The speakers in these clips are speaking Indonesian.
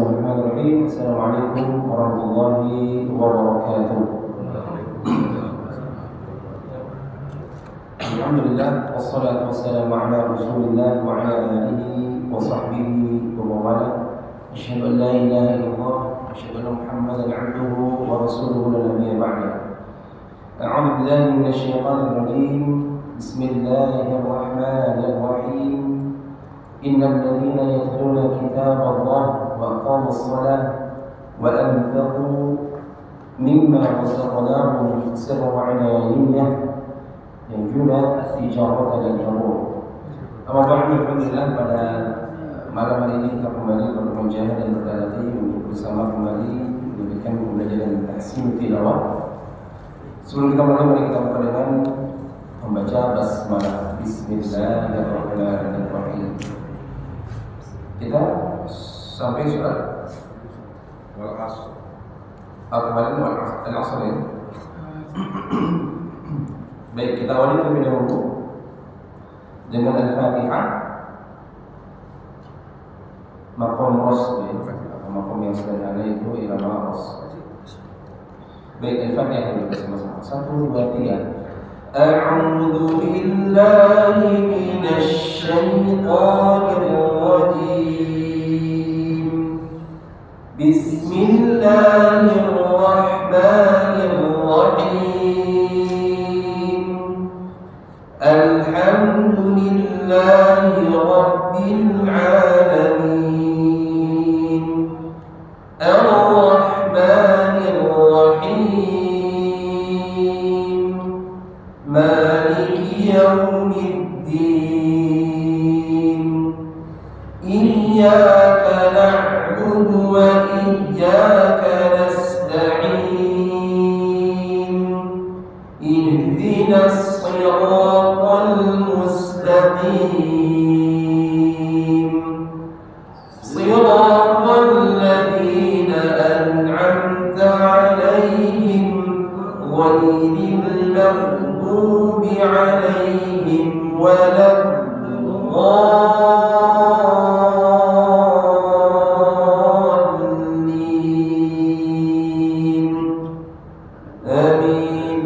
Bismillahirrahmanirrahim. Assalamualaikum warahmatullahi wabarakatuh. Alhamdulillah, wassalatu wassalamu ala Rasulillah wa ala alihi wa sahbihi wa mawala. Asyhadu an la ilaha illallah wa asyhadu anna Muhammadan 'abduhu wa rasuluhu la nabiyya ba'da. A'udzu billahi minasy syaithanir rajim. Bismillahirrahmanirrahim. Innal ladzina yatluna kitaballah wa aqamus shalah wa anfaqu mimma razaqnahum sirran wa 'alaniyah yarjuna tijaratan lan tabur. Alhamdulillah, pada malam hari ini kita kembali bermunajat dan berlatih untuk bersama kembali memberikan pembelajaran tahsin tilawah. Sebelum kita mulai, mari kita buka dengan membaca basmalah. Bismillahirrahmanirrahim. Kita sampai surat Al-Asr. Al-Asr ini. Baik, kita awali terlebih dahulu dengan Al-Fatihah. Maqam ras, maqam yang sederhana itu irama ras. Baik, Al-Fatihah dulu bersama-sama. 1, 2, 3. A'udzu billahi minasy syaithanir rajim. Bismillahirrahmanirrahim. Alhamdulillahi rabbil alamin. Ar-Rahmanir Rahim. Maliki yaumiddin. Iyyaka na'budu wa iyyaka nasta'in. Ihdinas siratal mustaqim. Siratal ladzina an'amta 'alaihim ghairil maghdubi 'alaihim waladdallin. Amin.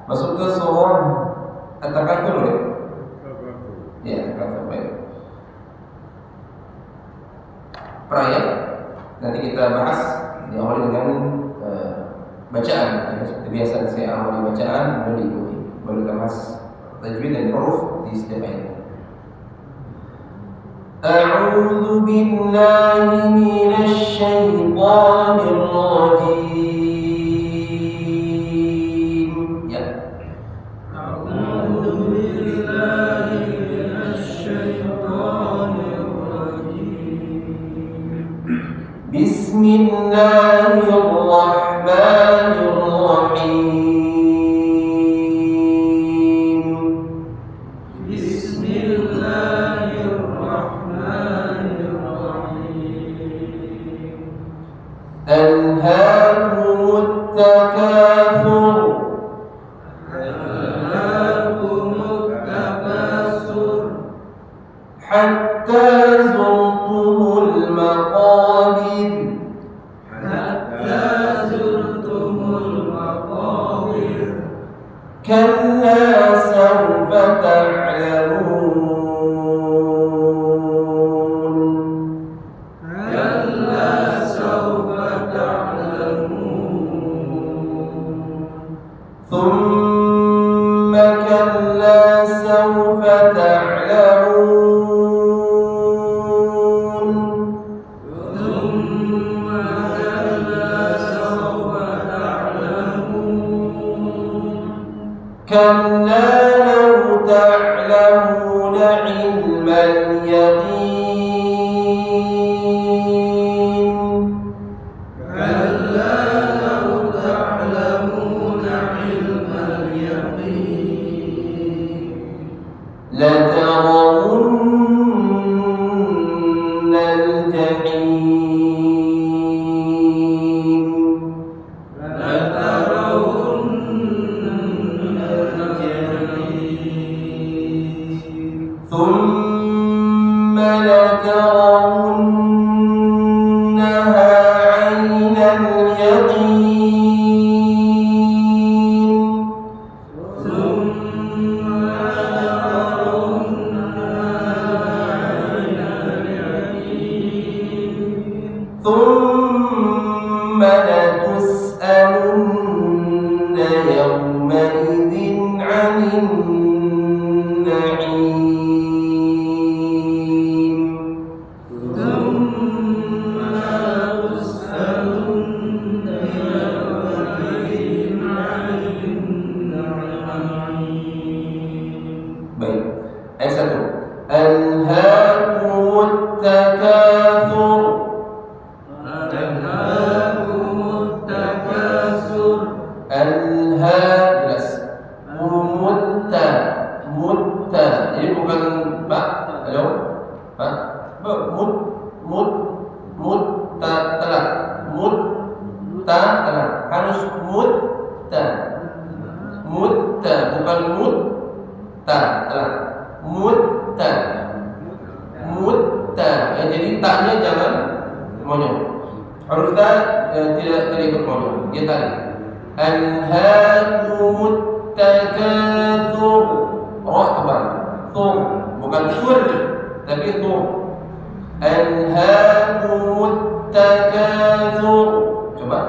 Masuk ke surah At-Takatsur ya? Ya, At-Takatsur. Baik. Per ayat nanti kita bahas diawali dengan bacaan ya, seperti biasa saya awali bacaan kemudian diikuti, baru kita bahas tajwid dan huruf di setiap ayat. A'udzu billahi minasy syaithanir rajim. Ya. A'udzu billahi minasy syaithanir rajim. Bismillahirrahmanirrahim. Alhaakumut takatsur. Hatta zurtumul maqabir. Kalla sawfa ta'lamun. Thumma kalla sawfa ta'lamun. Kalla law ta'lamuna 'ilmal yaqin. Latarawunnal jahim. Thumma la لترونها عين اليقين ثم لتسألن يومئذ عن النعيم baik, ayat 1 Alhaakumut takatsur jelas mutta jadi bukan ba halo ba mutta telat harus mutta bukan mutta telat mutta jadi taknya jangan monyong huruf ta tidak ikut monyong dia tarik Alhaakumut takatsur ra tebal thur bukan sur tapi thur Alhaakumut takatsur coba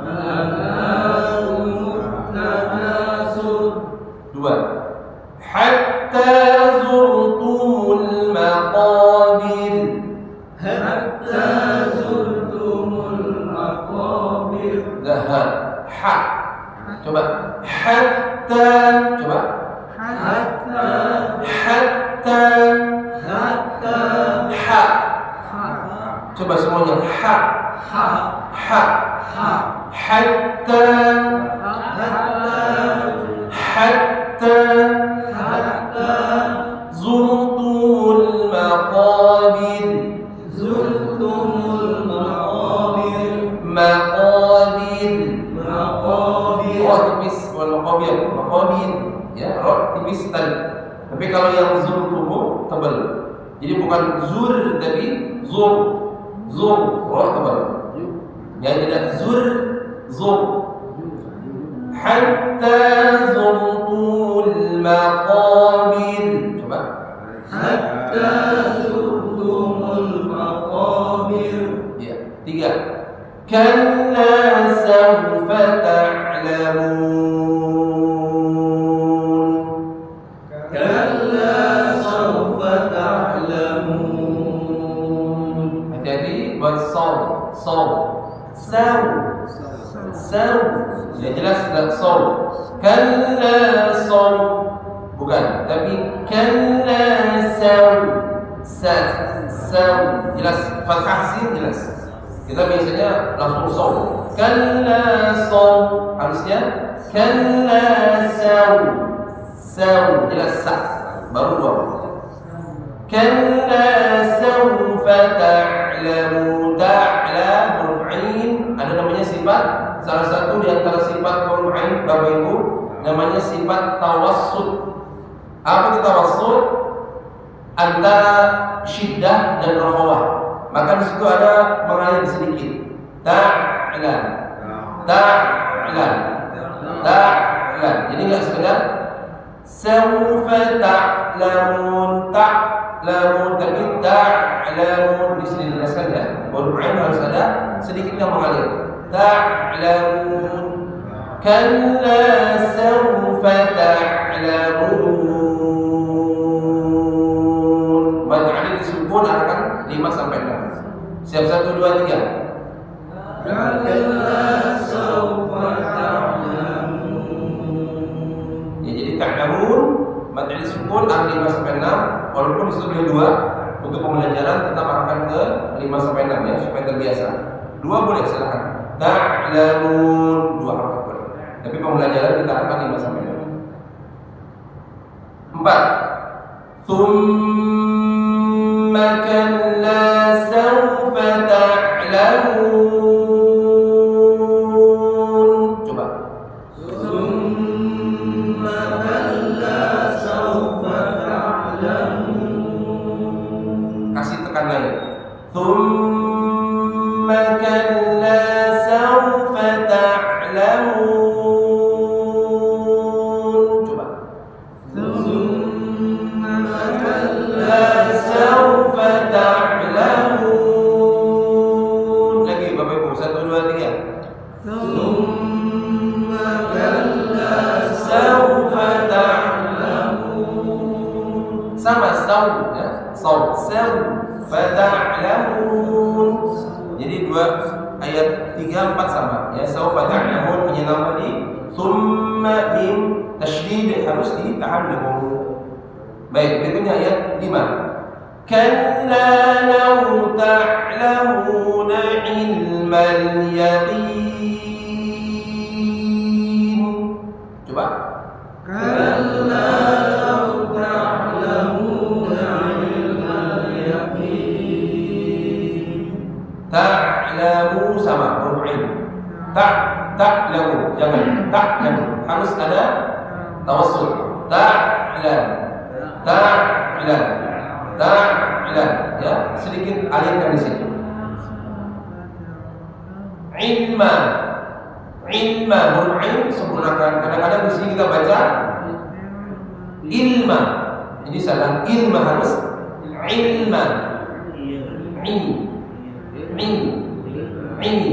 Alhaakumut takatsur dua hatta zurtumul maqabir dah ha coba hatta coba hatta ha coba semuanya ha hatta zurtumul maqabir maqabir ya ra tipis tadi tapi kalau yang zurtumu tebal jadi bukan zur tapi zur ra tebal yang tidak zur hatta zurtumul maqabir coba hatta zurtumul maqabir ya tiga kalla sawfa ta'lamun saw ya jelas tidak saw kalla saw bukan tapi kalla saw jelas fathah sin jelas kita biasanya langsung saw kalla saw harusnya kalla saw jelas sa baru dua kalla sawfa ta'lamu ta'la huruf ain ada namanya sifat salah satu di antara sifat huruf ain Bapak Ibu namanya sifat tawassut. Apa itu tawassut? Antara syiddah dan rakhawah. Maka di situ ada mengalir sedikit. Ta'la. Jadi enggak sekedar sawfa ta'lamun tapi ta'lamun di sini dijelaskan ya. Huruf ain harus ada sedikit yang mengalir. Ta'lamun kalla sawfa ta'lamun. Mad alif disukun akan 5 sampai 6. Siap 1 2 3. Kalla sawfa ta'lamun. Ya, jadi ta'lamun mad alif disukun akan 5 sampai 6 walaupun disuruh 2 untuk pembelajaran tetap arahkan ke 5 sampai 6 ya supaya terbiasa. 2 boleh silakan. Ta'lamun 2 harakat boleh. Tapi pembelajaran kita akan 5 sampai 6. 4. Tsumma kalla sawfa ta'lamun. Coba. Tsumma kalla sawfa ta'lamun. Kasih tekan lagi. Thumma kalla sawfa ta'lamun. Coba. Thumma kalla sawfa ta'lamun. Lagi Bapak Ibu, 1, 2, 3. Thumma kalla sawfa ta'lamun. Sama saw ya, saw ta'lamun. Jadi dua ayat 3, 4 sama ya. Sawfa ta'lamun punya nama di thumma mim tasydid harus ditahan dulu. Baik, berikutnya ayat 5. Kalla law ta'lamuna ilmal yaqin. Coba. Kalla law ta'lamuna ilmal yaqin. Ta'lamu sama huruf ain. Ta'lamu, jangan ta'lamu, harus ada tawassul. Ta'lam ya, sedikit alihkan di situ. Ilma huruf ain sempurnakan. Kadang-kadang di sini kita baca ilma, ini salah. Ilma harus ilma.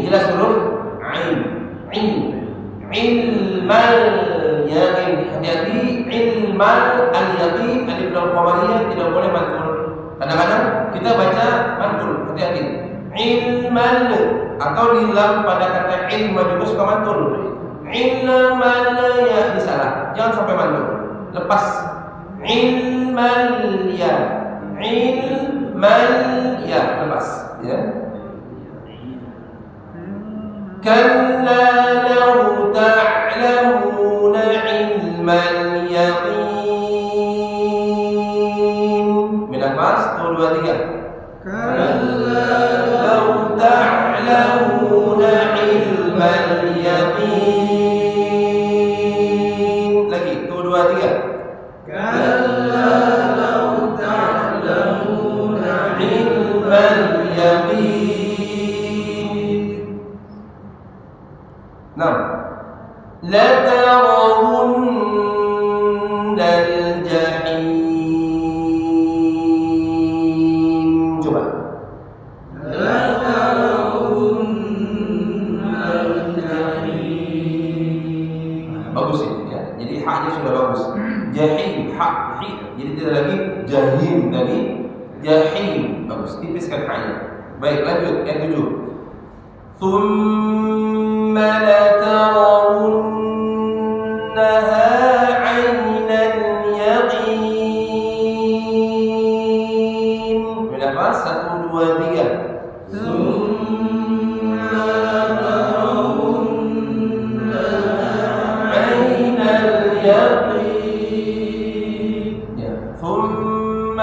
Jelas huruf ain. Ilmal yaqin. Hati-hati, ilmal al-yaqin alif lam qamariyah tidak boleh mantul. Kadang-kadang kita baca mantul, hati-hati. Ilmal atau di lam pada kata ilma juga suka mantul. Ilmal ya disalah, jangan sampai mantul. Lepas ilmal ya lepas ya. Kalla law ta'lamuna ilmal yaqin. Menafas 1, 2, 3. Kalla law ta'lamuna ilmal yaqin. Lagi 1, 2, 3. Kalla law ta'lamuna ilmal yaqin. Nah, la tarawunna al-jahim. Coba. La tarawunna al-jahim. Bagus ini ya. Jadi haknya sudah bagus. Jahim, hak, jadi tidak lagi jahim, tapi jahim. Bagus, tipiskan haknya. Baik, lanjut ayat 7. ثم لترونها عين اليقين. Menafas 1, 2, 3. ثم لترونها عين اليقين. Ya, ثم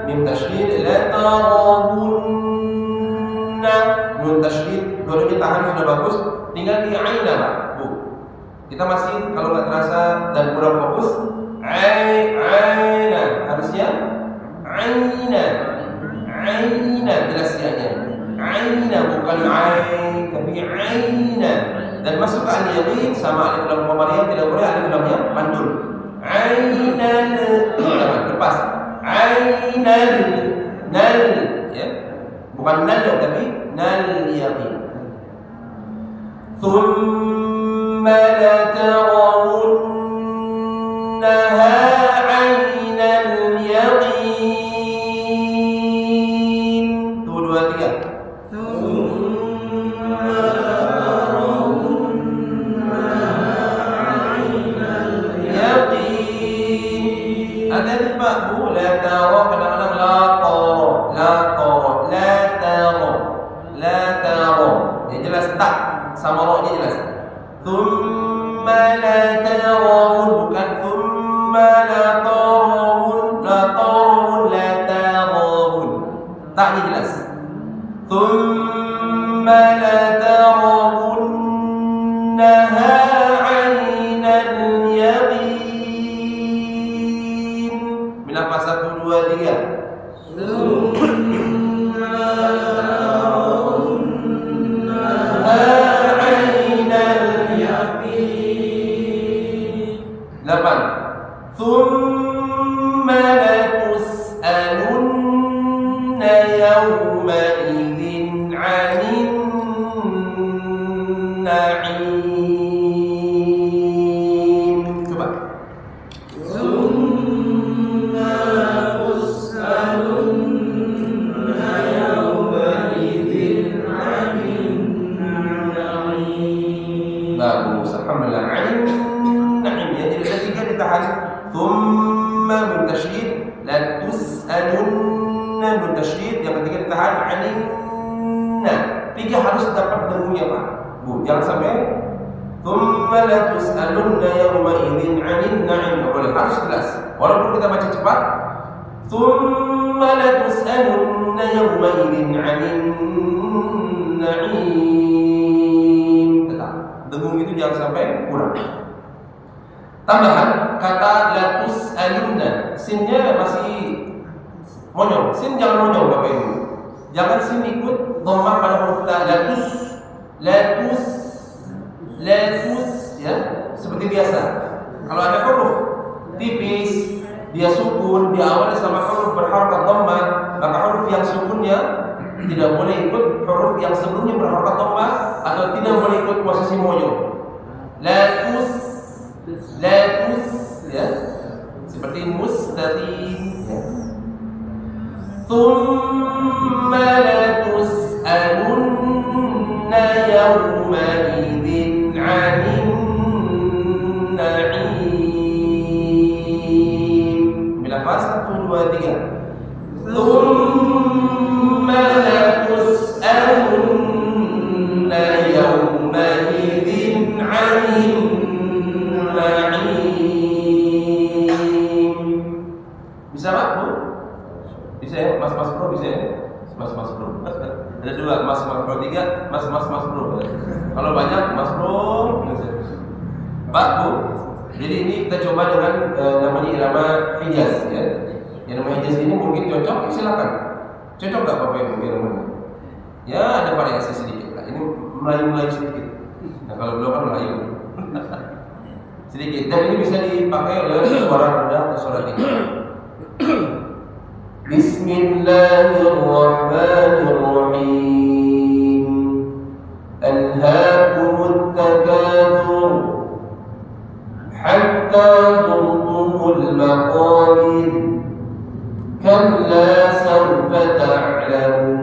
mim tasydid latarawunna nun tasydid. Dua-duanya tahan sudah bagus, tinggal di aina Pak, Bu. Kita masih kalau nggak terasa dan kurang fokus, aina harusnya aina jelas ya. Aina bukan ain, tapi aina. Dan masuk ke al-yaqin sama alif lam qamariyah tidak boleh alif lamnya mandul. Ainan lepas. Ainan nal ya. Bukan nal tapi nal yaqin. ثم لترونها عين اليقين. 1, 2, 3. ثم لترونها عين اليقين. Ada Pak Bu, la tara kadang-kadang la tara. Ya jelas tak sama rohnya jelas. Thumma la tarawun, bukan thumma la tarawun, la tarawun. Taknya jelas. Thumma la tarawunnaha 'ainal yaqin. Bila pas 1, 2, 3. yawma'idin 'anil na'im. Coba. Summa tus'alunna yawma'idin 'anil na'im. Bagus, alhamdulillah. 'Anil na'im, ya, jadi ada tiga ditahan. Thumma min tasydid, la tus'alunna min tasydid, yang ketiga ditahan 'anil na. Tiga harus dapat dengunya, Pak. Bu, jangan sampai thumma la tus'alunna yawma idzin 'anil na'im. Boleh, harus jelas. Walaupun kita baca cepat, thumma la tus'alunna yawma idzin 'anil na'im. Tetap dengung itu jangan sampai kurang. Tambahan kata la tus'alunna, sinnya masih monyong. Sin jangan monyong Bapak Ibu. Jangan sin ikut dhammah pada huruf ta. Latus, ya, seperti biasa. Kalau ada huruf tipis, dia sukun, diawali sama huruf berharakat dhammah, maka huruf yang sukunnya tidak boleh ikut huruf yang sebelumnya berharakat dhammah, atau tidak boleh ikut posisi monyong. Latus, ya, seperti mustaqim, ya. Thumma latus'alunna yawma'idin 'anil na'im. Bila pas 1, 2, 3. Thumma latus'alunna yawma'idin 'anil na'im. Bisa Pak, Bu? Bisa ya, Mas Bro bisa ya? Mas Bro. Ada dua, Mas Bro, tiga, Mas Bro. Kalau banyak, Mas Bro. Pak, Bu. Jadi ini kita coba dengan namanya irama Hijaz, ya. Yang nama Hijaz ini mungkin cocok, silakan. Cocok nggak Bapak Ibu iramanya? Ya, ada variasi sedikit. Nah, ini Melayu sedikit. Nah, kalau belum kan Melayu. Sedikit. Dan ini bisa dipakai oleh suara rendah atau suara tinggi. Bismillahirrahmanirrahim. Alhaakumut takatsur hatta zurtumul maqabir. Kalla sawfa ta'lamun.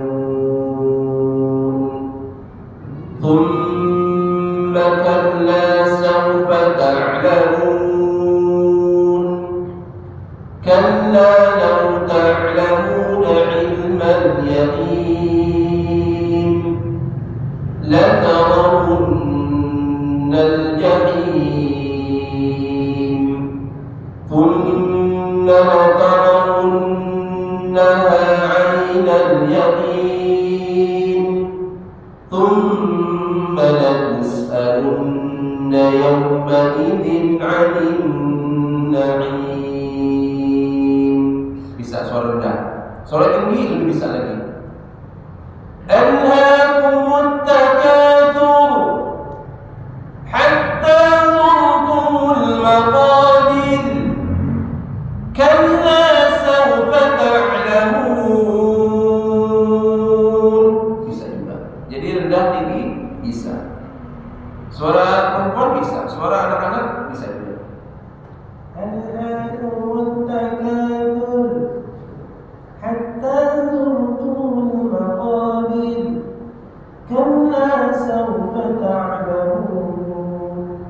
Thumma kalla sawfa ta'lamun. Kalla law ta'lamun 'ilmal yaqin latarawunnal jahim. Thumma latarawunnaha 'aynal yaqin. Thumma latus'alunna yawma'idin 'anil na'im. Bisa suara rendah, suara tinggi lebih bisa lagi. Alhaakumut takatsur hatta zurtumul maqabir. Kalla sawfa ta'lamun. Bisa juga. Jadi rendah tinggi bisa. Suara perempuan bisa, suara anak-anak bisa juga. Alhaakumut takatsur hatta zurtumul maqabir. Kalla sawfa ta'lamun.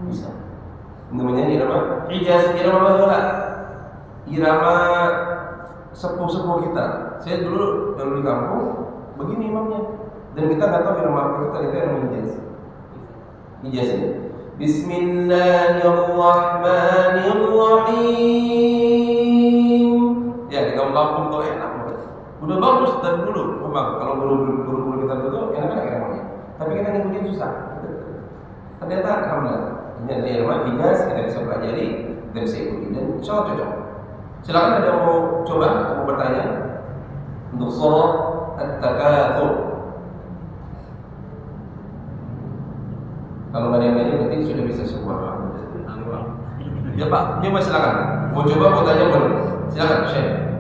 Bisa. Namanya irama Hijaz, irama baheula. Irama sepuh-sepuh kita. Saya dulu di kampung begini imamnya. Dan kita nggak tahu irama apa kita irama Hijaz. Hijaz ini. Bismillahirrahmanirrahim. Ya, di kampung tuh enak banget. Udah bagus dari dulu. Memang kalau guru-guru kita dulu enak-enak iramanya. Tapi kita ngikutin susah. Ternyata alhamdulillah. Ini irama Hijaz kita bisa pelajari dan bisa ikuti dan insya Allah cocok. Silakan ada mau coba atau mau bertanya untuk surah At-Takatsur. Kalau nggak ada yang lain berarti sudah bisa semua. Ya Pak, coba silakan. Mau coba mau tanya belum? Silakan, Syekh.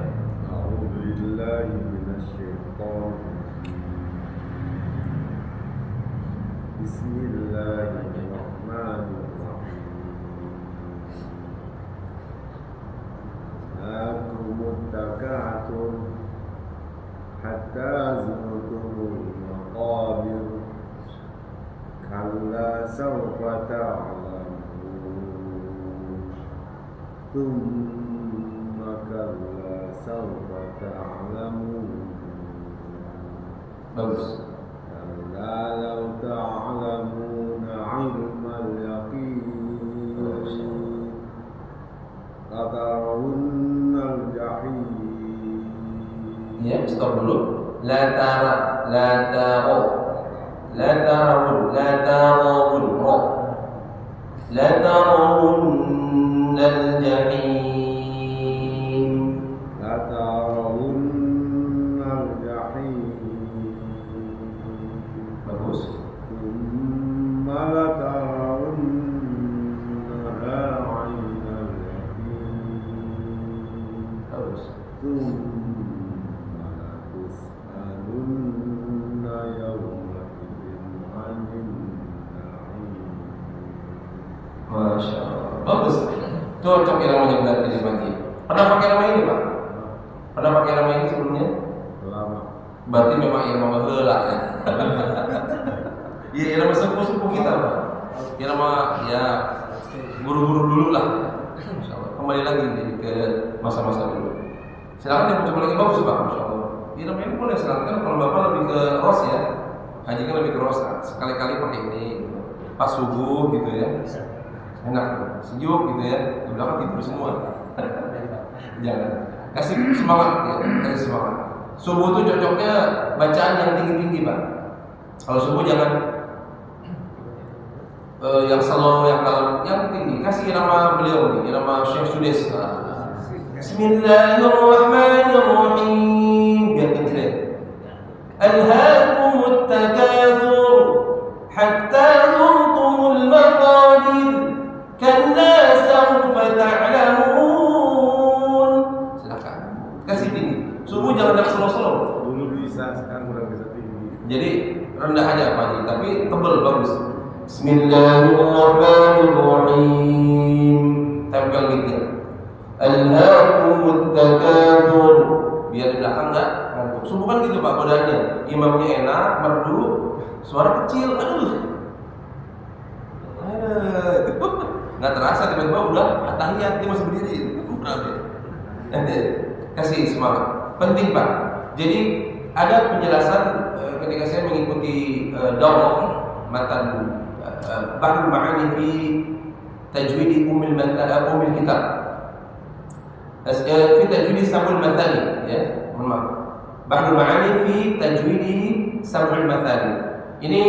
Bismillahirrahmanirrahim. Lakumut takatun hatta zurtumul maqabir. Kalla sawfa ta'lamun. Thumma kalla sawfa ta'lamun. Bagus. Kalla law ta'lamuna 'ilmal yaqin latarawunnal jahim. Ya, stop dulu. La tara, la taro, la tarawun, la tarawun, ro. La tarawunnal jahim. Latarawunnal jahim. Bagus. Thumma latarawunnaha 'ainal yaqin. Bagus. Thumma latus'alunna yawma idzin 'anil na'im. Masya Allah. Bagus. Cocok iramanya berarti di pagi. Pernah pakai nama ini, Pak? Pernah pakai nama ini sebelumnya? Lama. Berarti memang irama baheula ya. Iya, irama sepuh-sepuh kita, Pak. Irama ya guru-guru dulu lah. Insyaallah. Kembali lagi jadi ke masa-masa dulu. Silakan yang coba lagi bagus, Pak. Masyaallah. Irama ini boleh silakan kalau Bapak lebih ke ros ya. Haji kan lebih ke ros. Sekali-kali pakai ini gitu. Pas subuh gitu ya. Enak, sejuk gitu ya. Di belakang tidur semua. Jangan. Kasih semangat ya, kasih semangat. Subuh itu cocoknya bacaan yang tinggi-tinggi, Pak. Kalau subuh jangan yang slow, yang kalem, yang tinggi. Kasih irama beliau nih, irama Syekh Sudes. Bismillahirrahmanirrahim. Biar kecil. Alhaakumut takatsur hatta zurtumul maqabir. Kalla sawfa ta'lamun. Silakan. Kasih tinggi. Subuh jangan slow-slow. Dulu bisa, sekarang udah bisa tinggi. Jadi rendah aja Pak Haji, tapi tebel bagus. Bismillahirrahmanirrahim. Tempel gitu. Alhaakumut takatsur. Biar di belakang enggak ngantuk. Subuh kan gitu Pak godaannya. Imamnya enak, merdu, suara kecil. Aduh. Nggak terasa tiba-tiba udah atahiyat dia masih berdiri. Kasih semangat. Penting Pak. Jadi ada penjelasan ketika saya mengikuti daurah matan Bahrul Ma'ani fi tajwid Ummul Kitab. Fi tajwid Sab'ul Mathani ya. Mohon maaf. Bahrul Ma'ani fi tajwid Sab'ul Mathani. Ini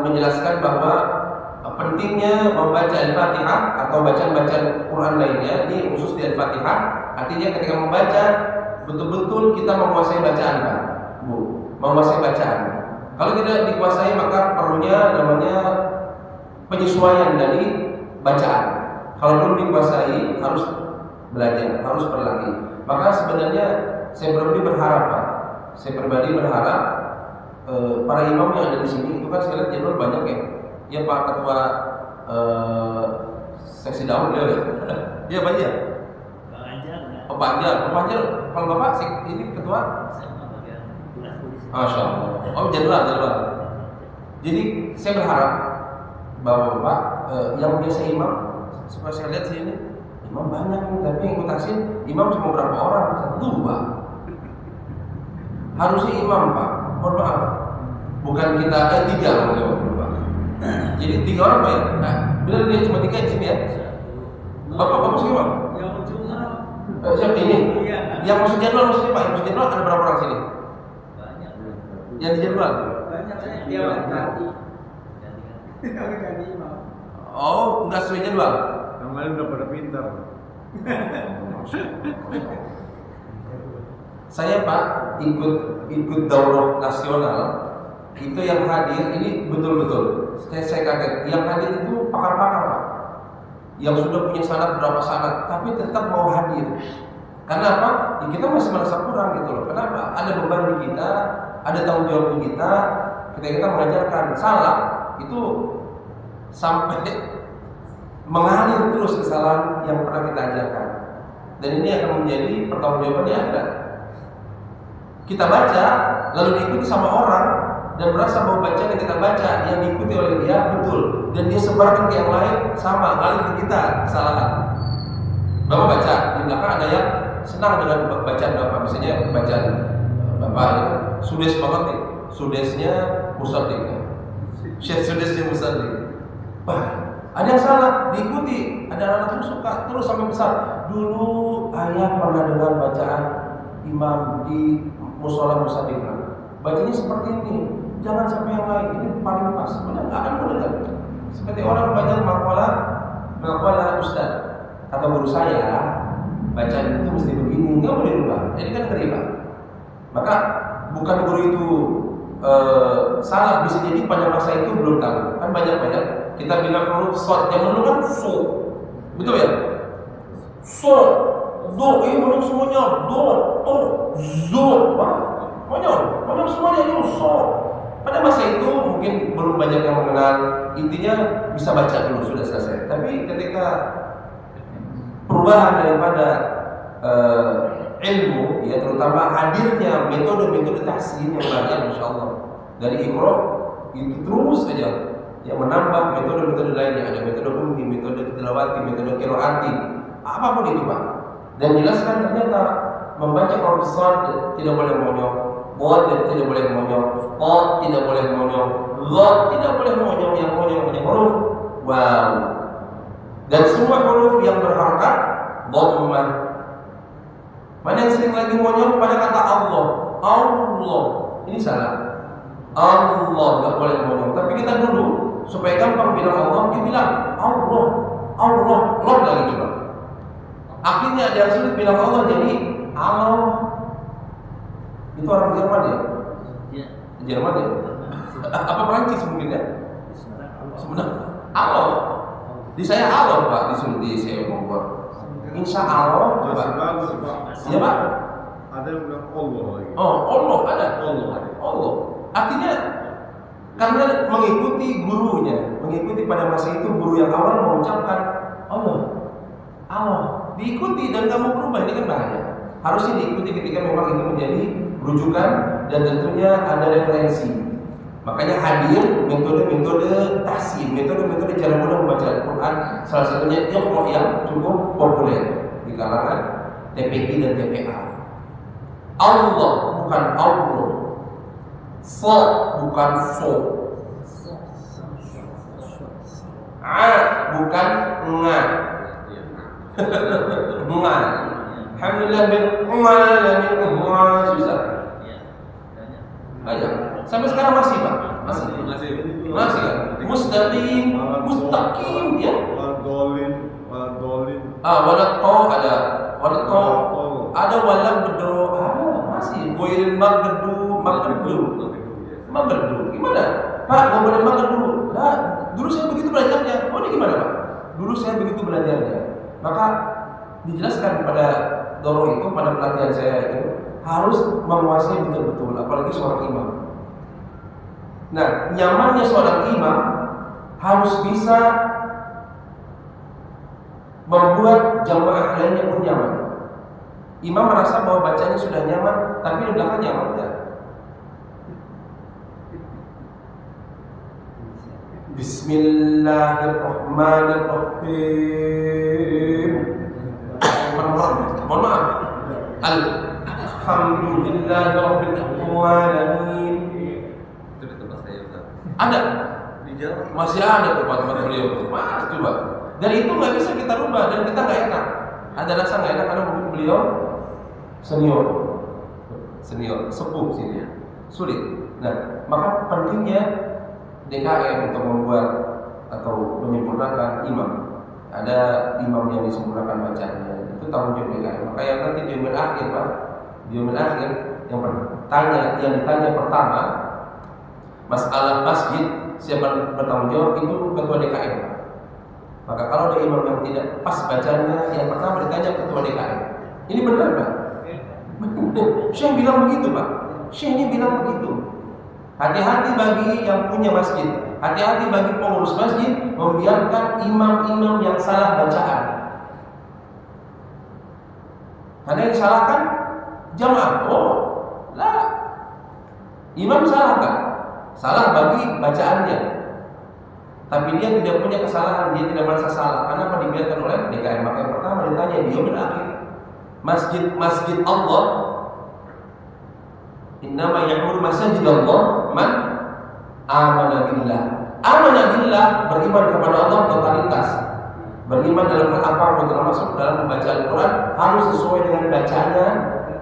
menjelaskan bahwa pentingnya membaca Al-Fatihah atau bacaan-bacaan Quran lainnya. Ini khusus di Al-Fatihah. Artinya ketika membaca betul-betul kita menguasai bacaan, Pak, Bu, menguasai bacaan. Kalau tidak dikuasai maka perlunya namanya penyesuaian dari bacaan. Kalau belum dikuasai harus belajar, harus berlatih. Maka sebenarnya saya pribadi berharap, Pak. Saya pribadi berharap para imam yang ada di sini itu kan saya lihat jadwal banyak ya. Ya Pak Ketua Seksi Daud ya. Iya Pak ya. Pak Banjar. Kalau Bapak ini ketua? Masya Allah. Oh jadwal. Jadi saya berharap bahwa Bapak yang biasa imam, supaya saya lihat sini imam banyak nih, tapi yang ikut imam cuma berapa orang? 1, 2. Harusnya imam Pak. Mohon maaf. Bukan kita 3 Pak. Jadi 3 orang Pak ya? Nah, benar dia cuma 3 di sini ya? Bapak siapa? Siapa ini? Yang maksud jadwal maksudnya Pak? Yang maksud jadwal ada berapa orang sini? Banyak. Yang di jadwal? Banyak dia ganti. Kami ganti imam. Oh, enggak sesuai jadwal? Yang lain udah pada pintar. Saya Pak ikut daurah nasional itu yang hadir ini betul-betul saya kaget. Yang hadir itu pakar-pakar Pak, yang sudah punya sanad berapa sanad, tapi tetap mau hadir. Karena apa? Ya kita masih merasa kurang gitu loh. Kenapa? Ada beban di kita, ada tanggung jawab di kita. Ketika kita mengajarkan salah, itu sampai mengalir terus kesalahan yang pernah kita ajarkan. Dan ini akan menjadi pertanggungjawaban di akhirat. Kita baca lalu diikuti sama orang dan merasa bahwa bacaan yang kita baca yang diikuti oleh dia betul dan dia sebarkan ke yang lain sama, ngalir ke kita kesalahan. Bapak baca di belakang ada yang senang dengan bacaan Bapak, misalnya bacaan Bapak ini kan sudes banget nih, sudesnya musaddiq, syekh sudesnya musaddiq. Wah, ada yang salah diikuti, ada anak terus suka terus sampai besar. Dulu ayah pernah dengar bacaan imam di musola musaddiq, bacanya seperti ini, jangan sampai yang lain, ini paling pas. Benar nggak akan mendengar. Seperti orang banyak makalah ustaz, kata guru saya, bacaan itu mesti begini, nggak boleh dirubah. Ini kan riba. Maka bukan guru itu salah, bisa jadi pada masa itu belum tahu. Kan banyak kita bilang huruf shad, yang dulu kan so, betul ya? So, do, ini banyak semuanya, do, to, zo, banyak semuanya ini so. Pada masa itu mungkin belum banyak yang mengenal, intinya bisa baca dulu sudah selesai. Tapi ketika perubahan daripada ilmu, ya terutama hadirnya metode-metode tahsin yang banyak, masya Allah, dari Iqra itu terus saja yang menambah metode-metode lainnya. Ada metode ummi, metode tilawati, metode qiraati, apapun itu Pak. Dan jelaskan ternyata membaca huruf shad tidak boleh monyong, qad tidak boleh monyong, qad tidak boleh monyong, dha tidak boleh monyong, yang monyong hanya huruf waw. Dan semua huruf yang berharakat dhammah. Mana yang sering lagi monyong pada kata Allah, Allah, ini salah. Allah nggak boleh monyong. Tapi kita dulu supaya gampang bilang Allah, dia bilang Allah, Allah, Allah lagi coba. Akhirnya ada yang sulit bilang Allah jadi Allah. Itu orang Jerman ya? Jerman ya? Apa Perancis mungkin ya? Sebenarnya Allah. Di saya Allah Pak, disuruh di saya membuat. Insya Allah coba. Iya Pak. Ada yang bilang Allah lagi. Oh Allah ada. Allah. Artinya karena mengikuti gurunya, mengikuti pada masa itu guru yang awal mengucapkan Allah, Allah, diikuti dan kamu berubah, ini kan bahaya. Harusnya diikuti ketika memang itu menjadi rujukan dan tentunya ada referensi. Makanya hadir metode-metode tahsin, metode-metode cara mudah membaca Al-Quran. Salah satunya Iqra yang cukup populer di kalangan TPQ dan TPA. Allah bukan Allah, so bukan so, a bukan nga, nga. Alhamdulillah bil alamin, susah. Banyak. Sampai sekarang masih Pak, masih kan? Mustaqim, ya. Waladolin. Walad to ada, walad to ada, walad bedo ada, masih. Goirin maggedu. Gimana? Pak, nggak boleh maggedu. Nah, dulu saya begitu belajarnya. Oh, ini gimana Pak? Dulu saya begitu belajarnya. Maka dijelaskan pada Doro itu, pada pelatihan saya itu harus menguasai betul-betul, apalagi seorang imam. Nah, nyamannya seorang imam harus bisa membuat jamaah lainnya pun nyaman. Imam merasa bahwa bacanya sudah nyaman, tapi di belakang nyaman tidak. Bismillahirrahmanirrahim. Mohon maaf. Alhamdulillahirrahmanirrahim. Itu di tempat saya Ustaz. Ada? Di Jawa Masih ada tempat-tempat beliau. Mas, coba. Dan itu nggak bisa kita rubah dan kita nggak enak. Ada rasa nggak enak karena mungkin beliau senior, sepuh sini, sulit. Nah, maka pentingnya DKM untuk membuat atau menyempurnakan imam. Ada imam yang disempurnakan bacanya, itu tanggung jawab DKM. Maka yang nanti di yaumil akhir Pak, di yaumil akhir yang ditanya pertama masalah masjid, siapa bertanggung jawab, itu ketua DKM Pak. Maka kalau ada imam yang tidak pas bacanya, yang pertama ditanya ketua DKM. Ini benar Pak? Syekh bilang begitu Pak. Syekh ini bilang begitu. Hati-hati bagi yang punya masjid. Hati-hati bagi pengurus masjid membiarkan imam-imam yang salah bacaan. Karena yang disalahkan jamaah. Oh, lah. Imam salah kan? Salah bagi bacaannya. Tapi dia tidak punya kesalahan, dia tidak merasa salah. Kenapa dibiarkan oleh DKM? Maka yang pertama ditanya di yaumil akhir. Masjid Allah, innama ya'muru masajid Allah man amana billah. Amana billah, beriman kepada Allah totalitas. Beriman dalam hal apapun, termasuk dalam membaca Al-Quran harus sesuai dengan bacaannya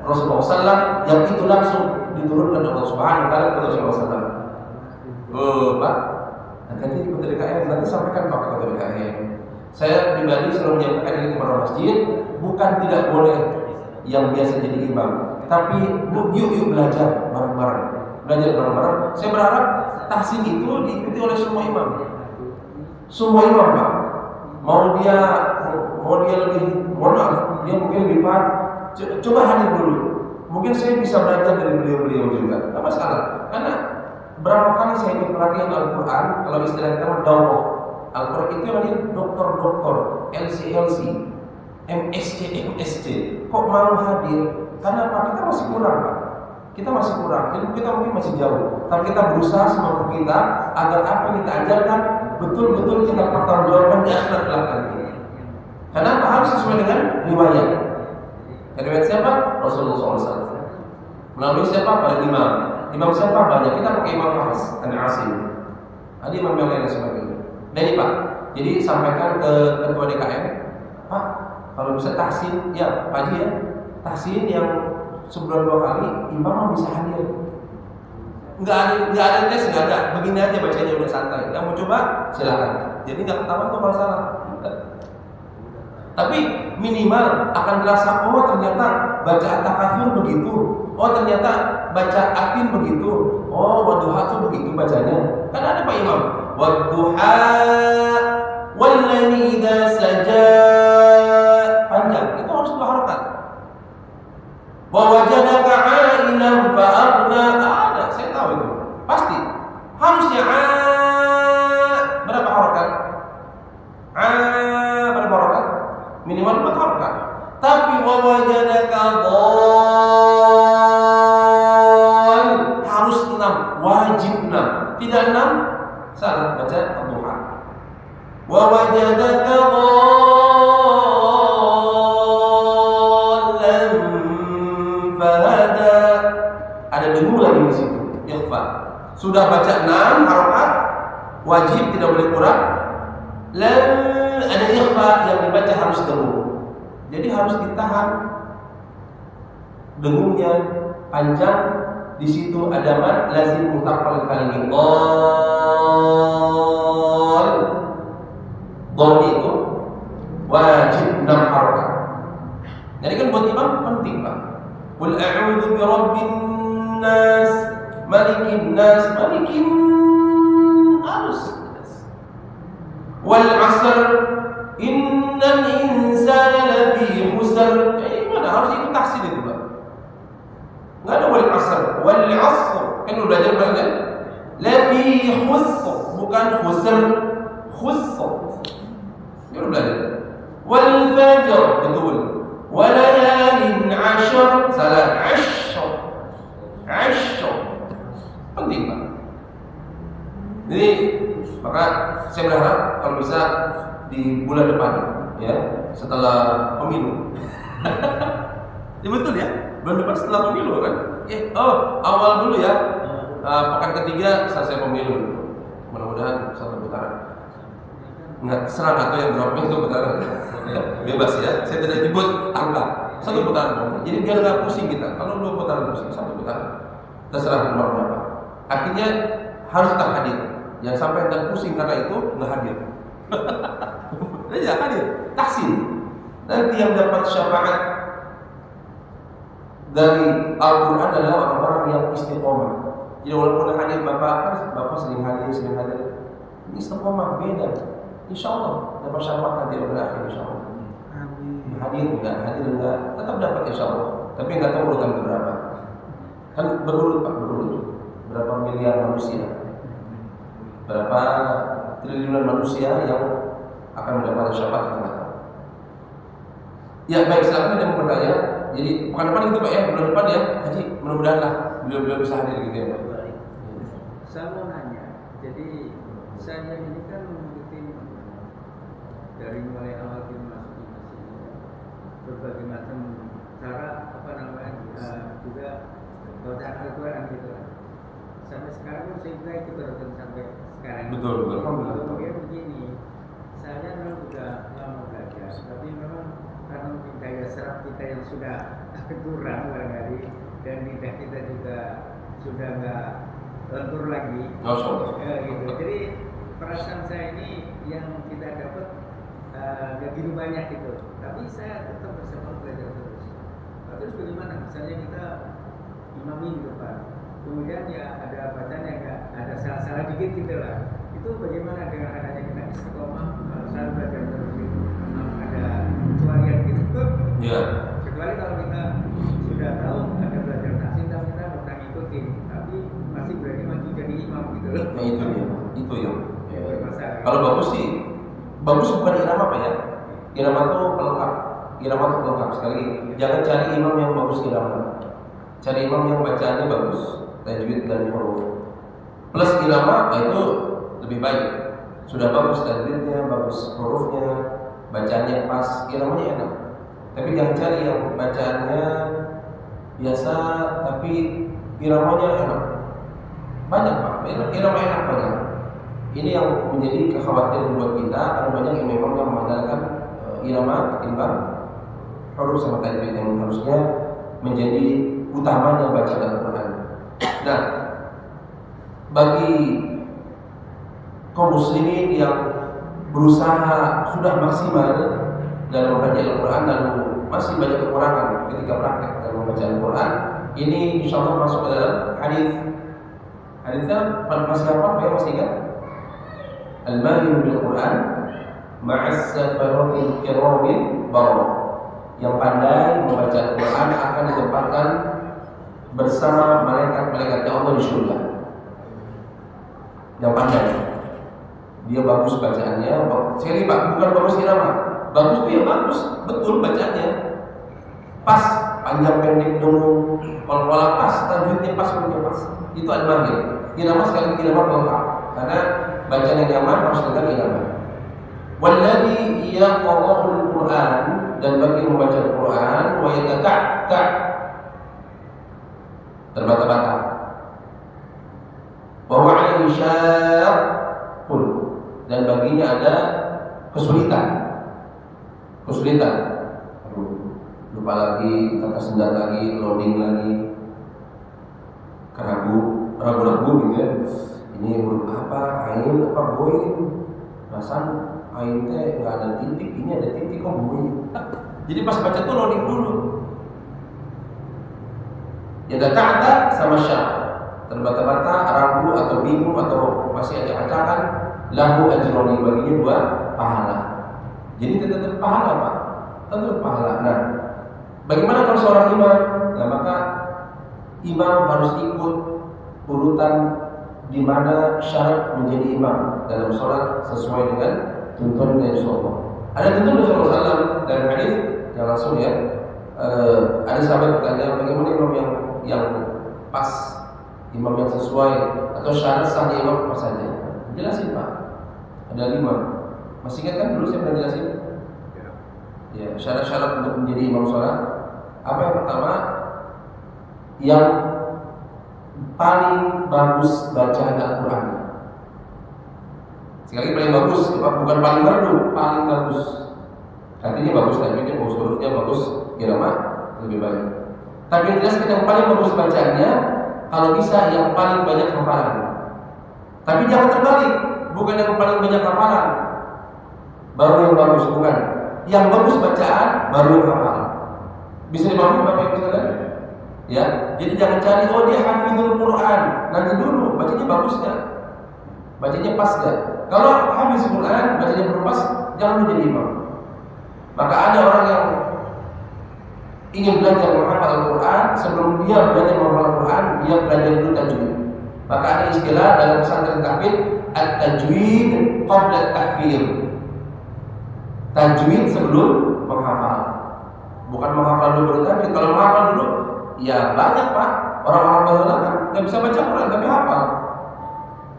Rasulullah SAW, yang itu langsung diturunkan oleh Allah Subhanahu wa taala kepada Rasulullah SAW. Pak, nanti ikut DKM, nanti sampaikan Pak kepada DKM. Saya pribadi selalu menyampaikan ini kepada masjid, bukan tidak boleh yang biasa jadi imam, tapi yuk belajar bareng-bareng. Belajar bareng-bareng. Saya berharap tahsin itu diikuti oleh semua imam. Semua imam, Pak. Mau dia lebih, mohon maaf, dia mungkin lebih paham. Coba hadir dulu. Mungkin saya bisa belajar dari beliau-beliau juga. Tidak masalah. Karena berapa kali saya ikut pelatihan Al-Quran, kalau istilah kita daurah. Al-Quran itu yang dokter-dokter, LC, MSc. Kok mau hadir? Karena apa? Kita masih kurang, Pak. Kita masih kurang. Ilmu kita mungkin masih jauh. Tapi kita berusaha semampu kita agar apa yang kita ajarkan betul-betul kita pertanggungjawabkan di akhirat kelak nanti. Kenapa? Harus sesuai dengan riwayat. Riwayat siapa? Rasulullah SAW. Melalui siapa? Para imam. Imam siapa? Banyak. Kita pakai Imam Hafiz An-Asim. Ada imam yang lain dan sebagainya. Dan ini Pak, jadi sampaikan ke ketua DKM, Pak, kalau bisa tahsin, ya Pak Haji ya, tahsin yang sebulan 2 kali imam bisa hadir. Nggak ada tes, nggak ada. Begini aja bacanya udah santai. Yang mau coba silakan. Jadi nggak ketahuan tuh masalah. Tapi minimal akan terasa, oh ternyata baca at-takatsur begitu. Oh ternyata baca atin begitu. Oh wadduha tuh begitu bacanya. Kan ada Pak Imam. Wadduha wallaili idza saja. Panjang. Itu harus 2 harakat. Wa wajadaka 'ailan fa aghna. Ada, saya tahu itu. Pasti. Harusnya berapa harakat? Berapa harakat? Minimal 4 harakat. Tapi wa wajadaka dhal harus 6, wajib 6. Tidak 6 salah baca ad-duha. Wa wajadaka dhallan fahada. Ada dengung lagi di situ. Ikhfa. Sudah baca 6 harakat wajib, tidak boleh kurang. Ada ikhfa yang dibaca harus dengung. Jadi harus ditahan dengungnya panjang. Di situ ada mad lazim mutaqqal kalimi. Dhal itu wajib 6 harakat. Jadi kan buat imam penting, Pak. Qul a'udzu birabbin nas, malikin nas, harus. Wal 'asr innal insana lafi khusr. Mana harus itu tahsin itu, Pak. Enggak ada wal 'asr. Wal 'asr kan udah belajar banget. Lafi khusr, bukan khusr. Khusr. Ya udah belajar. Wal fajr, betul. Walayalin 'ashr, salah 'ashr. Penting, Pak. Jadi maka saya berharap kalau bisa di bulan depan, ya, setelah pemilu. Ya betul ya, bulan depan setelah pemilu kan? Awal dulu ya, pekan ketiga selesai pemilu. Mudah-mudahan 1 putaran. Nggak serang atau yang berapa itu putaran. Bebas ya, saya tidak nyebut angka. 1 putaran. Jadi biar nggak pusing kita. Kalau 2 putaran pusing, 1 putaran. Terserah nomor berapa. Artinya harus tetap hadir. Jangan sampai anda pusing karena itu nggak hadir. Jangan hadir. Tahsin. Nanti yang dapat syafaat dari Al-Quran adalah orang-orang yang istiqomah. Jadi walaupun hadir bapak sering hadir. Ini istiqomah beda. Insya Allah dapat syafaat nanti berakhir insya Allah. Hadir enggak, tetap dapat insya Allah. Tapi nggak tahu urutan berapa. Kan berurut Pak, berurut. Berapa miliar manusia? berapa triliunan manusia yang akan mendapatkan syafaat kita tahu. Ya baik, silakan ada yang mau bertanya. Jadi bukan depan gitu Pak ya, bulan depan ya Haji, mudah-mudahan lah beliau bisa hadir gitu ya Pak. Saya mau nanya, jadi saya ini kan mengikuti dari mulai awal kita masuk di masjid berbagai macam cara juga bacaan Al-Quran gitu kan. Sampai sekarang pun saya juga ikut terus sampai sekarang. Betul. Kemudian begini, saya memang juga lama belajar, tapi memang karena mungkin daya serap kita yang sudah kurang barangkali dan lidah kita juga sudah nggak lentur lagi. Gitu. Jadi perasaan saya ini yang kita dapat nggak begitu banyak gitu, tapi saya tetap bersama belajar terus. Terus bagaimana? Misalnya kita imami di depan, kemudian ya ada bacanya nggak ada salah-salah dikit gitu lah. Itu bagaimana dengan adanya kita istiqomah selalu belajar terus itu? Ada kecualian gitu. Ya. Kecuali kalau kita sudah tahu ada belajar tahsin dan kita tetap ngikutin, tapi masih berani maju jadi imam gitu loh. Nah itu ya. Bermasalah. Kalau bagus sih, bagus bukan irama Pak ya. Irama itu pelengkap. Irama itu pelengkap sekali. Jangan cari imam yang bagus irama. Cari imam yang bacaannya bagus, tajwid dan huruf. Plus irama itu lebih baik. Sudah bagus tajwidnya, bagus hurufnya, bacaannya pas, iramanya enak. Tapi jangan cari yang bacaannya biasa tapi iramanya enak. Banyak Pak, irama enak banyak. Ini yang menjadi kekhawatiran buat kita. Ada banyak yang memang yang mengandalkan irama ketimbang huruf sama tajwid yang harusnya menjadi utamanya bacaan Al-Quran. Nah, bagi kaum muslimin yang berusaha sudah maksimal dalam membaca Al-Quran lalu masih banyak kekurangan ketika praktek dalam membaca Al-Quran, ini insya Allah masuk ke dalam hadis. Hadisnya masih apa? Ya masih ingat? Al-Mahir bil Quran ma'as safaril kiramil bararah. Yang pandai membaca Al-Quran akan ditempatkan bersama malaikat-malaikat Allah di surga. Yang pandai, dia bagus bacaannya. Sekali Pak, bukan bagus irama. Bagus tuh ya bagus, betul bacaannya. Pas, panjang pendek dulu, pola pas, tajwidnya pas, punya pas. Itu al-mahir. Irama sekali irama lengkap. Karena bacaan yang nyaman harus dengan irama. Walladhi yaqra'ul Qur'an, dan bagi membaca Al-Quran wa yatata'ta, terbata-bata, wa huwa 'alaihi syaqqun, dan baginya ada kesulitan. Aduh, lupa lagi, kata sendat lagi, loading lagi, ragu-ragu gitu ya. Ini huruf apa, ain apa, boin, perasaan ain teh nggak ada titik, ini ada titik kok boin. Jadi pas baca tuh loading dulu. Ya kata sama syak, terbata-bata, ragu atau bingung atau masih ada acakan, lahu ajroni, baginya 2 pahala. Jadi tetap pahala Pak, tetap pahala. Nah, bagaimana kalau seorang imam? Nah, maka imam harus ikut urutan di mana syarat menjadi imam dalam sholat sesuai dengan tuntunan Nabi Sallallahu. Ada tuntunan Nabi Sallallahu Alaihi Wasallam dalam hadis yang langsung ya. Ada sahabat bertanya bagaimana imam yang pas, imam yang sesuai, atau syarat sahnya imam apa saja? Jelasin Pak. Ada 5. Masih ingat kan dulu saya pernah jelasin? Ya, syarat-syarat untuk menjadi imam sholat. Apa yang pertama? Yang paling bagus bacaan Al-Quran. Sekali paling bagus, bukan paling merdu, paling bagus. Artinya bagus, tajwidnya bagus, hurufnya bagus, irama lebih baik. Tapi yang jelas yang paling bagus bacaannya, kalau bisa yang paling banyak hafalan. Tapi jangan terbalik, bukan yang paling banyak hafalan baru yang bagus, bukan. Yang bagus bacaan baru yang hafal. Bisa dipahami Bapak Ibu sekalian? Ya, jadi jangan cari dia hafizul Quran. Nanti dulu bacanya bagus nggak? Bacanya pas nggak? Kalau hafiz Quran bacanya belum pas, jangan menjadi imam. Maka ada orang yang ingin belajar menghafal Al-Quran, sebelum dia belajar menghafal Al-Quran, dia belajar dulu tajwid. Maka ada istilah dalam pesantren tahfidz at-tajwid qabla at-tahfidz. Tajwid sebelum menghafal. Bukan menghafal dulu baru tajwid. Kalau menghafal dulu, ya banyak Pak. Orang-orang baru kan nggak bisa baca Quran tapi hafal.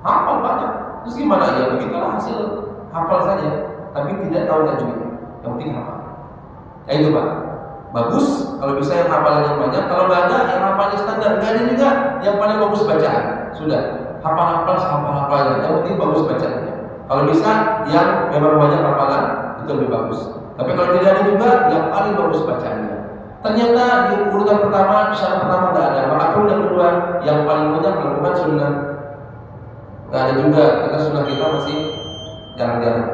Hafal banyak. Terus gimana ya? Begitulah hasil hafal saja, tapi tidak tahu tajwid. Yang penting hafal. Ya itu Pak. Bagus kalau bisa yang hafalannya banyak. Kalau nggak ada yang hafalnya standar. Nggak ada juga yang paling bagus bacaan. Sudah hafal-hafal sehafal-hafalnya. Yang penting bagus bacaannya. Kalau bisa yang memang banyak hafalan itu lebih bagus. Tapi kalau tidak ada juga yang paling bagus bacaannya. Ternyata di urutan pertama syarat pertama nggak ada. Maka turun yang kedua yang paling banyak melakukan sunnah. Nggak ada juga. Karena sunnah kita masih jarang-jarang.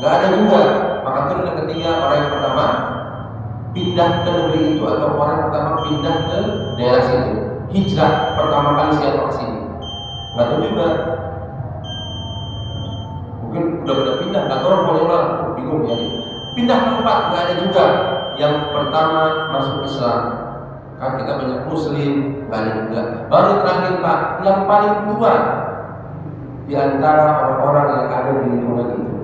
Nggak ada juga. Maka turun yang ketiga orang yang pertama pindah ke negeri itu atau orang pertama pindah ke daerah situ. Hijrah pertama kali siapa ke sini? Nggak tahu juga. Mungkin udah pindah. Nggak tahu boleh malah bingung ya. Pindah ke tempat nggak ada juga. Yang pertama masuk Islam. Kan kita banyak Muslim, nggak ada juga. Baru terakhir Pak, yang paling tua di antara orang-orang yang ada di lingkungan itu.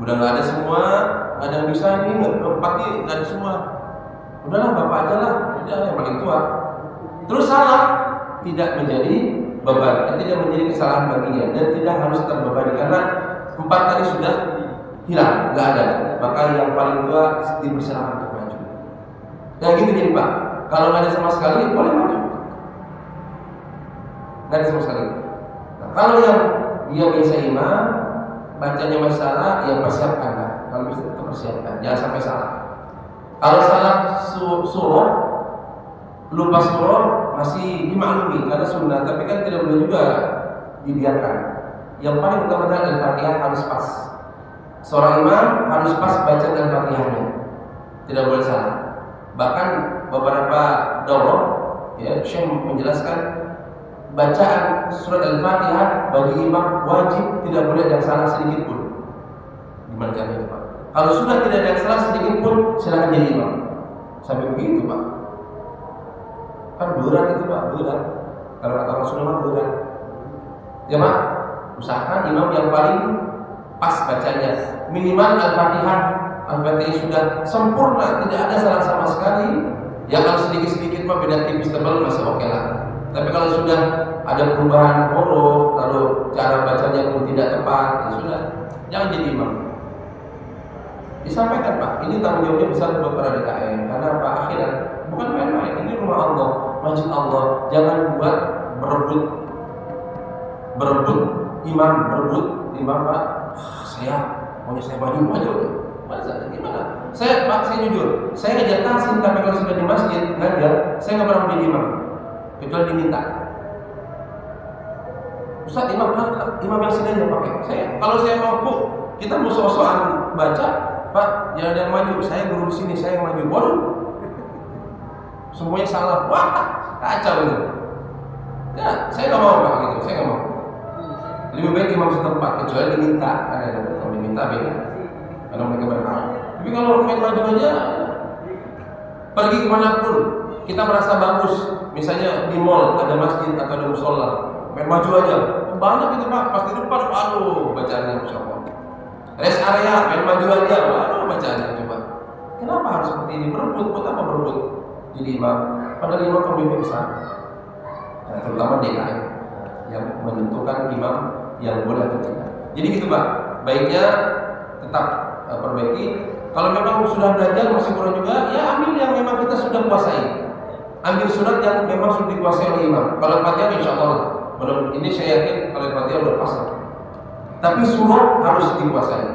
Udah nggak ada semua, nggak ada yang bisa nih, empat nih nggak ada semua. Udahlah bapak aja lah, udah yang paling tua. Terus salah, tidak menjadi beban, tidak menjadi kesalahan baginya dan tidak harus terbebani karena empat tadi sudah hilang, nggak ada. Maka yang paling tua dipersilakan untuk maju. Ya gitu jadi Pak. Kalau nggak ada sama sekali boleh maju. Nggak ada sama sekali. Nah, kalau yang dia biasa imam, bacanya masalah, ya persiapkan lah. Kalau bisa tetap persiapkan, jangan sampai salah. Kalau salah surah, lupa surah masih dimaklumi karena sunnah, tapi kan tidak boleh juga dibiarkan. Yang paling utama adalah Al-Fatihah harus pas. Seorang imam harus pas baca Al-Fatihahnya, tidak boleh salah. Bahkan beberapa daurah, ya, Syekh menjelaskan bacaan surat Al-Fatihah bagi imam wajib, tidak boleh ada yang salah sedikit pun. Gimana caranya Pak? Kalau sudah tidak ada yang salah sedikit pun, silakan jadi imam. Sampai begitu Pak. Kan berat itu Pak, berat. Kalau kata Rasulullah berat. Ya Pak, usahakan imam yang paling pas bacanya. Minimal Al-Fatihah sudah sempurna, tidak ada salah sama sekali. Ya kalau sedikit-sedikit mah beda tipis tebal masih oke lah. Tapi kalau sudah ada perubahan huruf, lalu cara bacanya pun tidak tepat, ya sudah, jangan jadi imam. Disampaikan Pak, ini tanggung jawabnya besar buat para DKM. Karena Pak akhirat bukan main-main, ini rumah Allah, masjid Allah. Jangan buat berebut imam Pak. Saya maju. Masa gimana? Saya jujur, saya ngajak tahsin, tapi kalau sudah di masjid ngajar, saya nggak pernah menjadi imam, kecuali diminta. Ustaz, imam yang sini aja pakai. Kalau saya mampu, kita mau sok-sokan baca, Pak, jangan ada yang maju. Saya guru di sini, saya yang maju. Waduh, semuanya salah. Wah, kacau itu. Ya, saya nggak mau Pak gitu. Saya nggak mau. Lebih baik imam setempat, kecuali diminta. Ada kalau diminta beda. Karena mereka berhak. Tapi kalau main maju aja, pergi kemanapun, kita merasa bagus. Misalnya di mall ada masjid atau ada musola, main maju aja. Banyak itu Pak, pasti depan, waduh, bacaannya Masya Allah. Rest area, main maju aja, waduh, bacaannya coba. Kenapa harus seperti ini? Berebut, buat apa berebut? Jadi imam, padahal imam pemimpin besar. Nah, terutama DKM yang menentukan imam yang boleh atau tidak. Jadi gitu Pak, baiknya tetap perbaiki. Kalau memang sudah belajar masih kurang juga, ya ambil yang memang kita sudah kuasai. Ambil surat yang memang sudah dikuasai oleh imam. Kalau Fatihah insya Allah, ini saya yakin kalau Fatihah udah pas. Tapi surah harus dikuasai.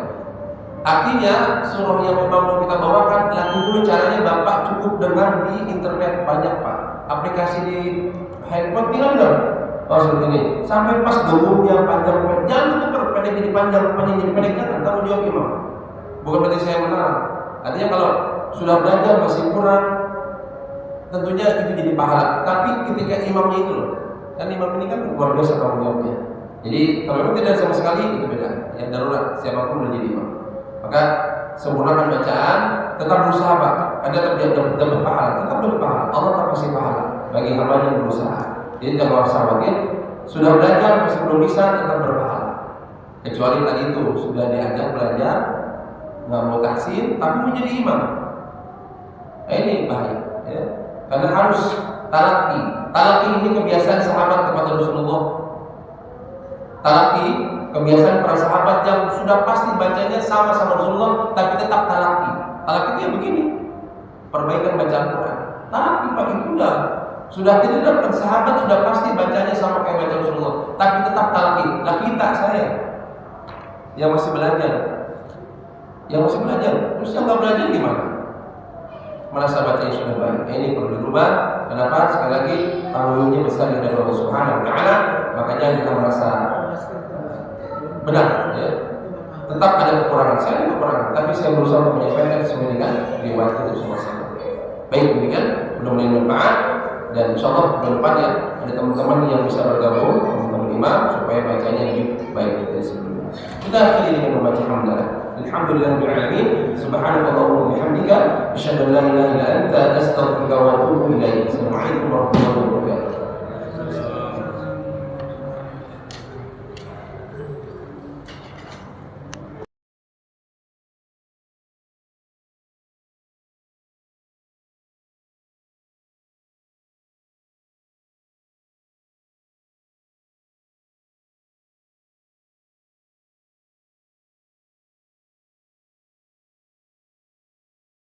Artinya surah yang memang mau kita bawakan, latih dulu caranya. Bapak cukup dengar di internet banyak Pak. Aplikasi di handphone tinggal dengar. Maksud ini sampai pas gomongnya panjang, jangan tuh pendek jadi panjang jadi pendek, kan tanggung jawab imam. Bukan berarti saya melarang. Artinya kalau sudah belajar masih kurang, tentunya itu jadi pahala. Tapi ketika imamnya itu loh, kan imam ini kan luar biasa tanggung jawabnya. Jadi kalau memang tidak sama sekali itu beda. Yang darurat siapapun boleh jadi imam. Maka sempurnakan bacaan, tetap berusaha Pak. Anda tetap dapat pahala, tetap dapat pahala. Allah tak kasih pahala bagi hamba yang berusaha. Jadi jangan usah khawatir, Sudah belajar masih belum bisa, tetap berpahala. Kecuali tadi itu sudah diajak belajar, nggak mau tahsin, tapi mau jadi imam. Nah, ini bahaya, ya. Karena harus talaki. Talaki ini kebiasaan sahabat kepada Rasulullah. Talaki kebiasaan para sahabat yang sudah pasti bacanya sama Rasulullah, tapi tetap talaki. Talaki itu yang begini, perbaikan bacaan Quran. Talaki Pak itu sudah tidak dapat sahabat sudah pasti bacanya sama kayak baca Rasulullah, tapi tetap talaki. Lah kita saya yang masih belajar, terus yang nggak belajar gimana? Merasa bacanya sudah baik. Ini perlu dirubah. Kenapa? Sekali lagi tanggungannya besar dari Allah Subhanahu Wa Taala. Makanya kita merasa benar, ya. Tetap ada kekurangan. Saya ada kekurangan, tapi saya berusaha untuk menyampaikan sesuai dengan riwayat itu semua. Baik, demikian. Mudah-mudahan bermanfaat. Dan insyaallah ke depan ya ada teman-teman yang bisa bergabung, teman-teman imam supaya bacanya lebih baik dari sebelumnya. Kita akhiri dengan membaca hamdalah. Alhamdulillahirabbil alamin. Subhanakallahumma wa bihamdika asyhadu an la ilaha illa anta astaghfiruka wa atubu ilaik. Assalamualaikum warahmatullahi wabarakatuh.